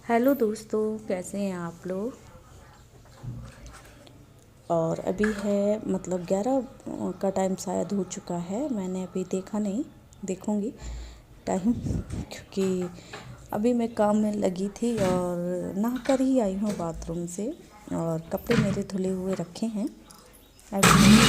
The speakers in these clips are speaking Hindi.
हेलो दोस्तों, कैसे हैं आप लोग। और अभी है मतलब 11 का टाइम शायद हो चुका है। मैंने अभी देखा नहीं, देखूंगी टाइम क्योंकि अभी मैं काम में लगी थी और नहा कर ही आई हूँ बाथरूम से। और कपड़े मेरे धुले हुए रखे हैं। अभी मैंने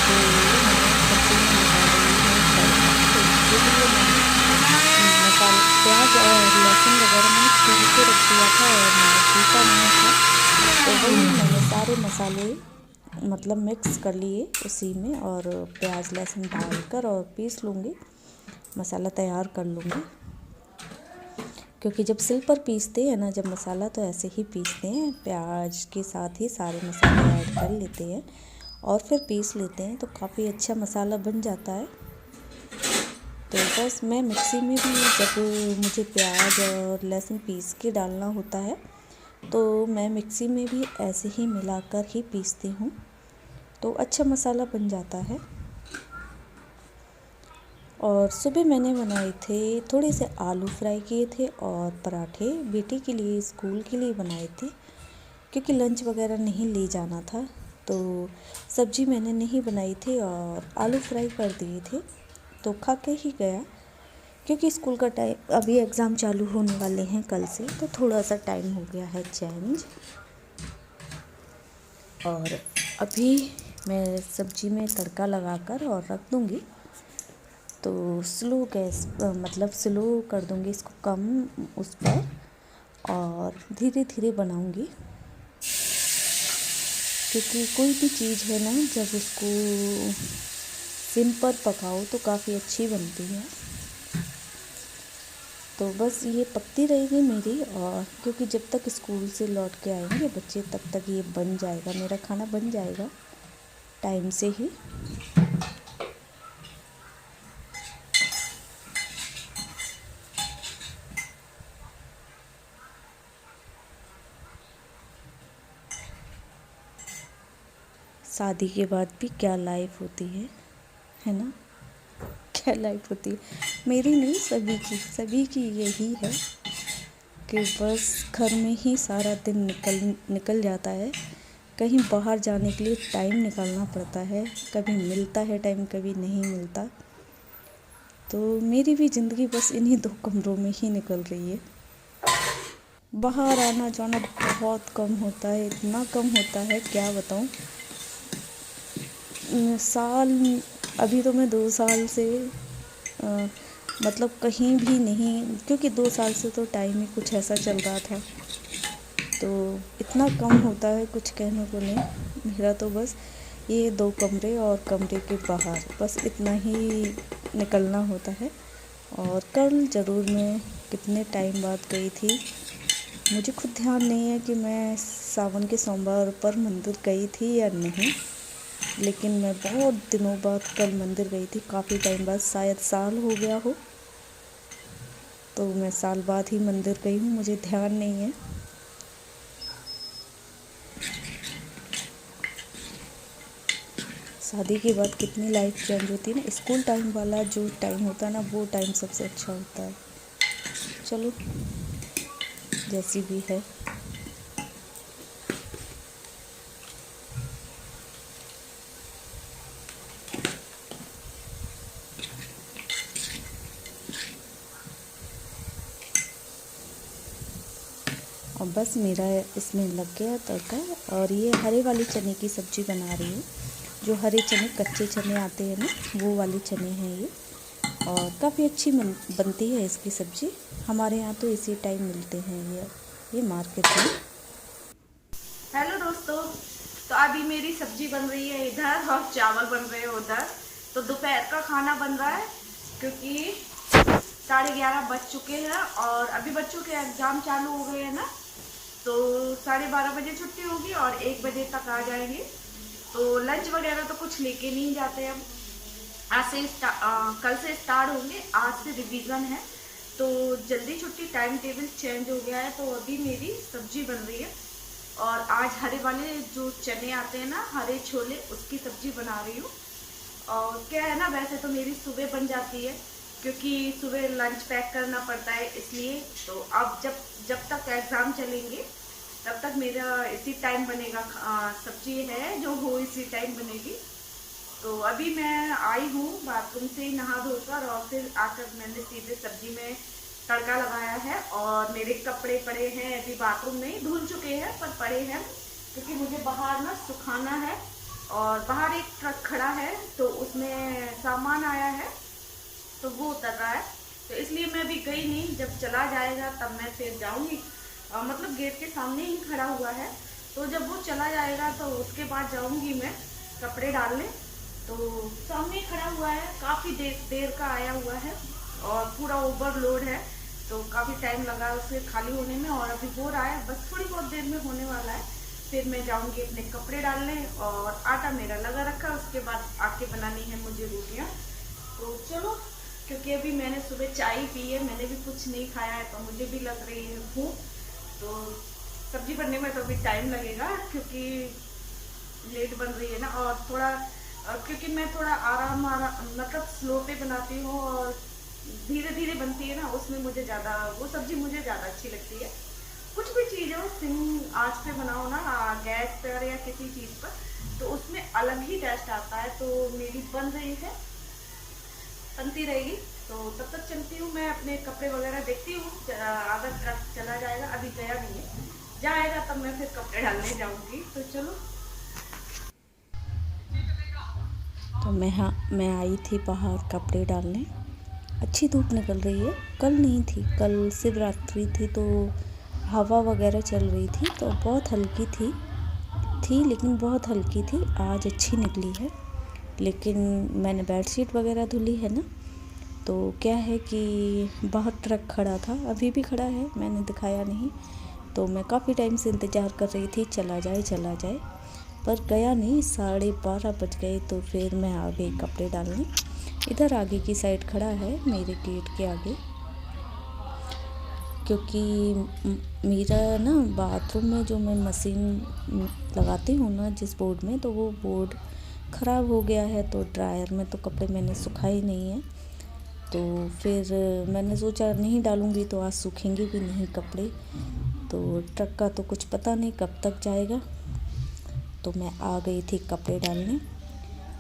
तो मैं सब्जी में निकाल रही हूँ तड़का। तो इसके लिए मैंने मसाला प्याज और लहसुन वगैरह मैंने छील के रख दिया था और मैंने पीसा नहीं था। तो वही मैंने सारे मसाले मतलब मिक्स कर लिए उसी में और प्याज लहसुन डालकर और पीस लूँगी, मसाला तैयार कर लूँगी। क्योंकि जब सिल पर पीसते हैं ना जब मसाला, तो ऐसे ही पीसते हैं, प्याज के साथ ही सारे मसाले ऐड कर लेते हैं और फिर पीस लेते हैं, तो काफ़ी अच्छा मसाला बन जाता है। तो बस मैं मिक्सी में भी जब मुझे प्याज और लहसुन पीस के डालना होता है तो मैं मिक्सी में भी ऐसे ही मिलाकर ही पीसती हूँ, तो अच्छा मसाला बन जाता है। और सुबह मैंने बनाए थे थोड़े से आलू फ्राई किए थे और पराठे, बेटी के लिए स्कूल के लिए बनाए थे क्योंकि लंच वगैरह नहीं ले जाना था। तो सब्जी मैंने नहीं बनाई थी और आलू फ्राई कर दिए थे, तो खा के ही गया। क्योंकि स्कूल का टाइम, अभी एग्ज़ाम चालू होने वाले हैं कल से, तो थोड़ा सा टाइम हो गया है चेंज। और अभी मैं सब्जी में तड़का लगाकर और रख दूँगी। तो स्लो गैस मतलब स्लो कर दूँगी इसको, कम उस पर, और धीरे धीरे बनाऊँगी। क्योंकि कोई भी चीज़ है ना, जब उसको सिम पर पकाओ तो काफ़ी अच्छी बनती है। तो बस ये पकती रहेगी मेरी, और क्योंकि जब तक स्कूल से लौट के आएंगे बच्चे तब तक ये बन जाएगा, मेरा खाना बन जाएगा टाइम से ही। शादी के बाद भी क्या लाइफ होती है ना। क्या लाइफ होती है, मेरी नहीं, सभी की यही है कि बस घर में ही सारा दिन निकल जाता है। कहीं बाहर जाने के लिए टाइम निकालना पड़ता है, कभी मिलता है टाइम, कभी नहीं मिलता। तो मेरी भी ज़िंदगी बस इन्हीं 2 कमरों में ही निकल रही है। बाहर आना जाना बहुत कम होता है, इतना कम होता है क्या बताऊँ। साल अभी तो मैं 2 साल से अ, मतलब कहीं भी नहीं, क्योंकि 2 साल से तो टाइम ही कुछ ऐसा चल रहा था, तो इतना कम होता है कुछ कहने को नहीं। मेरा तो बस ये 2 कमरे और कमरे के बाहर, बस इतना ही निकलना होता है। और कल ज़रूर मैं कितने टाइम बाद गई थी, मुझे खुद ध्यान नहीं है कि मैं सावन के सोमवार पर मंदिर गई थी या नहीं, लेकिन मैं बहुत दिनों बाद कल मंदिर गई थी, काफ़ी टाइम बाद, शायद साल हो गया हो। तो मैं साल बाद ही मंदिर गई हूँ, मुझे ध्यान नहीं है। शादी के बाद कितनी लाइफ चेंज होती है ना। स्कूल टाइम वाला जो टाइम होता है ना, वो टाइम सबसे अच्छा होता है। चलो, जैसी भी है। और बस मेरा इसमें लग गया तड़का। और ये हरे वाले चने की सब्ज़ी बना रही हूँ, जो हरे चने, कच्चे चने आते हैं ना, वो वाले चने हैं ये। और काफ़ी अच्छी बनती है इसकी सब्ज़ी। हमारे यहाँ तो इसी टाइम मिलते हैं ये मार्केट में। हेलो दोस्तों, तो अभी मेरी सब्जी बन रही है इधर और चावल बन रहे हैं उधर। तो दोपहर का खाना बन रहा है क्योंकि 11:30 बज चुके हैं और अभी बच्चों के एग्ज़ाम चालू हो गए हैं ना, तो 12:30 बजे छुट्टी होगी और 1 बजे तक आ जाएंगे। तो लंच वगैरह तो कुछ लेके नहीं जाते हम। आज से कल से स्टार्ट होंगे, आज से रिवीजन है, तो जल्दी छुट्टी, टाइम टेबल चेंज हो गया है। तो अभी मेरी सब्जी बन रही है और आज हरे वाले जो चने आते हैं ना, हरे छोले, उसकी सब्जी बना रही हूँ। और क्या है ना, वैसे तो मेरी सुबह बन जाती है क्योंकि सुबह लंच पैक करना पड़ता है इसलिए। तो अब जब तक एग्ज़ाम चलेंगे तब तक मेरा इसी टाइम बनेगा। सब्जी है जो वो इसी टाइम बनेगी। तो अभी मैं आई हूँ बाथरूम से नहा धोकर, और फिर आकर मैंने सीधे सब्जी में तड़का लगाया है। और मेरे कपड़े पड़े हैं अभी बाथरूम में, धुल चुके हैं पर पड़े हैं, क्योंकि मुझे बाहर ना सुखाना है। और बाहर एक ट्रक खड़ा है तो उसमें सामान आया है तो वो उतर रहा है, तो इसलिए मैं अभी गई नहीं। जब चला जाएगा तब मैं फिर जाऊंगी। मतलब गेट के सामने ही खड़ा हुआ है, तो जब वो चला जाएगा तो उसके बाद जाऊंगी मैं कपड़े डालने। तो सामने खड़ा हुआ है, काफ़ी देर का आया हुआ है और पूरा ओवरलोड है, तो काफ़ी टाइम लगा उसे खाली होने में। और अभी हो रहा है, बस थोड़ी बहुत देर में होने वाला है। फिर मैं जाऊंगी अपने कपड़े डालने, और आटा मेरा लगा रखा है, उसके बाद आके बनानी है मुझे रोटियाँ। तो चलो, क्योंकि अभी मैंने सुबह चाय पी है, मैंने भी कुछ नहीं खाया है, तो मुझे भी लग रही है भूख। तो सब्जी बनने में तो अभी टाइम लगेगा, क्योंकि लेट बन रही है ना। और थोड़ा क्योंकि मैं थोड़ा आराम मतलब स्लो पे बनाती हूँ, और धीरे धीरे बनती है ना, उसमें मुझे ज़्यादा वो सब्ज़ी मुझे ज़्यादा अच्छी लगती है। कुछ भी चीज़ हो सिम आँच पे बनाओ ना, गैस पर या किसी चीज़ पर, तो उसमें अलग ही टेस्ट आता है। तो मेरी बन रही है, बनती रहेगी। तो तब तक चलती हूँ मैं, अपने कपड़े वगैरह देखती हूँ। अगर ट्रक चला जाएगा, अभी गया नहीं है, जाएगा तब मैं फिर कपड़े डालने जाऊँगी। तो चलो। तो मैं आई थी बाहर कपड़े डालने। अच्छी धूप निकल रही है, कल नहीं थी, कल शिवरात्रि थी तो हवा वगैरह चल रही थी, तो बहुत हल्की थी लेकिन बहुत हल्की थी। आज अच्छी निकली है, लेकिन मैंने बेडशीट वगैरह धुली है ना, तो क्या है कि बाहर ट्रक खड़ा था, अभी भी खड़ा है, मैंने दिखाया नहीं। तो मैं काफ़ी टाइम से इंतज़ार कर रही थी चला जाए, पर गया नहीं। 12:30 बज गए, तो फिर मैं आ गई कपड़े डालने। इधर आगे की साइड खड़ा है, मेरे गेट के आगे, क्योंकि मेरा ना बाथरूम में जो मैं मशीन लगाती हूँ ना जिस बोर्ड में, तो वो बोर्ड ख़राब हो गया है। तो ड्रायर में तो कपड़े मैंने सुखाए नहीं है, तो फिर मैंने सोचा नहीं डालूँगी तो आज सूखेंगे भी नहीं कपड़े। तो ट्रक का तो कुछ पता नहीं कब तक जाएगा, तो मैं आ गई थी कपड़े डालने।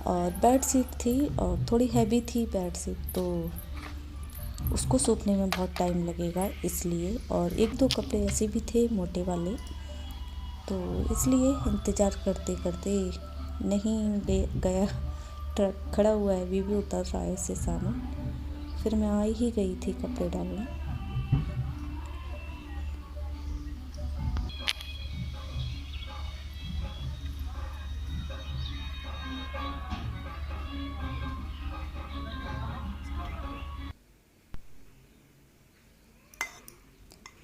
और बेडशीट थी और थोड़ी हैवी थी बेडशीट, तो उसको सूखने में बहुत टाइम लगेगा इसलिए। और 1-2 कपड़े ऐसे भी थे मोटे वाले, तो इसलिए इंतज़ार करते करते नहीं गया। ट्रक खड़ा हुआ है, अभी भी उतर रहा है उससे सामान। फिर मैं आ ही गई थी कपड़े डालने।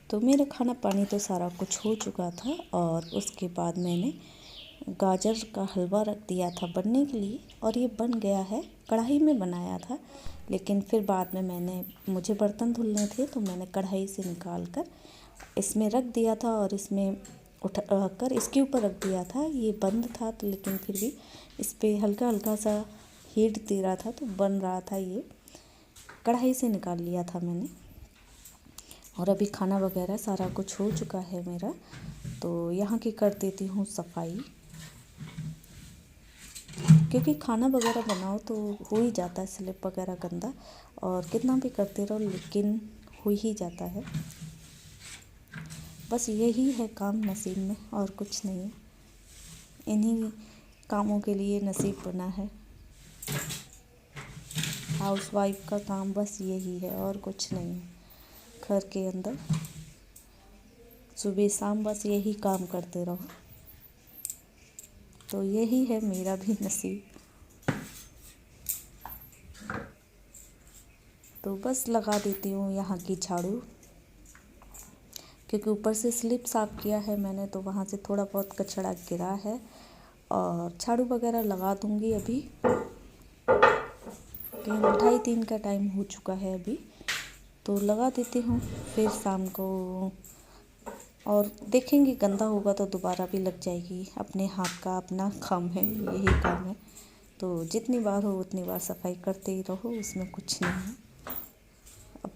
तो मेरा खाना पानी तो सारा कुछ हो चुका था, और उसके बाद मैंने गाजर का हलवा रख दिया था बनने के लिए, और ये बन गया है। कढ़ाई में बनाया था, लेकिन फिर बाद में मुझे बर्तन धुलने थे, तो मैंने कढ़ाई से निकाल कर इसमें रख दिया था, और इसमें उठा कर इसके ऊपर रख दिया था। ये बंद था, तो लेकिन फिर भी इस पर हल्का हल्का सा हीट दे रहा था, तो बन रहा था। ये कढ़ाई से निकाल लिया था मैंने। और अभी खाना वगैरह सारा कुछ हो चुका है मेरा, तो यहाँ की कर देती हूँ सफाई, क्योंकि खाना वगैरह बनाओ तो हो ही जाता है स्लिप वगैरह गंदा, और कितना भी करते रहो लेकिन हो ही जाता है। बस यही है काम नसीब में, और कुछ नहीं है। इन्हीं कामों के लिए नसीब बना है। हाउसवाइफ का काम बस यही है, और कुछ नहीं है। घर के अंदर सुबह शाम बस यही काम करते रहो, तो यही है मेरा भी नसीब। तो बस लगा देती हूँ यहाँ की झाड़ू, क्योंकि ऊपर से स्लिप साफ़ किया है मैंने, तो वहाँ से थोड़ा बहुत कचरा गिरा है, और झाड़ू वगैरह लगा दूँगी अभी। 2:30-3 का टाइम हो चुका है अभी, तो लगा देती हूँ, फिर शाम को और देखेंगे। गंदा होगा तो दोबारा भी लग जाएगी। अपने हाथ का अपना काम है, यही काम है। तो जितनी बार हो उतनी बार सफाई करते ही रहो, उसमें कुछ नहीं है।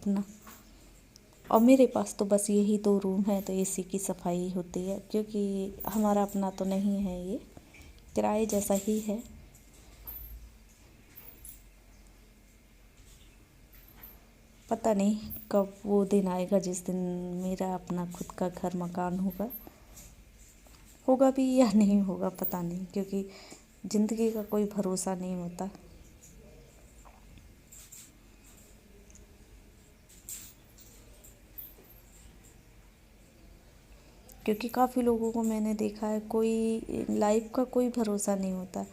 अपना। और मेरे पास तो बस यही 2 रूम है तो एसी की सफाई होती है, क्योंकि हमारा अपना तो नहीं है, ये किराए जैसा ही है। पता नहीं कब वो दिन आएगा जिस दिन मेरा अपना खुद का घर मकान होगा भी या नहीं होगा पता नहीं, क्योंकि ज़िंदगी का कोई भरोसा नहीं होता। क्योंकि काफ़ी लोगों को मैंने देखा है, कोई लाइफ का कोई भरोसा नहीं होता।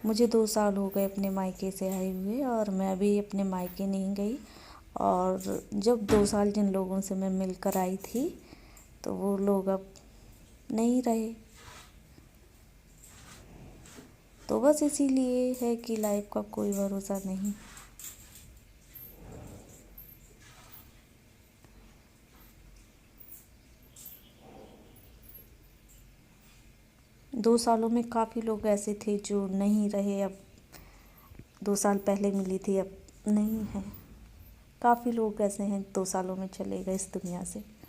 मुझे 2 साल हो गए अपने मायके से आए हुए, और मैं अभी अपने मायके नहीं गई। और जब 2 साल जिन लोगों से मैं मिलकर आई थी तो वो लोग अब नहीं रहे। तो बस इसीलिए है कि लाइफ का कोई भरोसा नहीं। 2 सालों में काफ़ी लोग ऐसे थे जो नहीं रहे, अब 2 साल पहले मिली थी अब नहीं है। काफ़ी लोग ऐसे हैं 2 सालों में चले गए इस दुनिया से।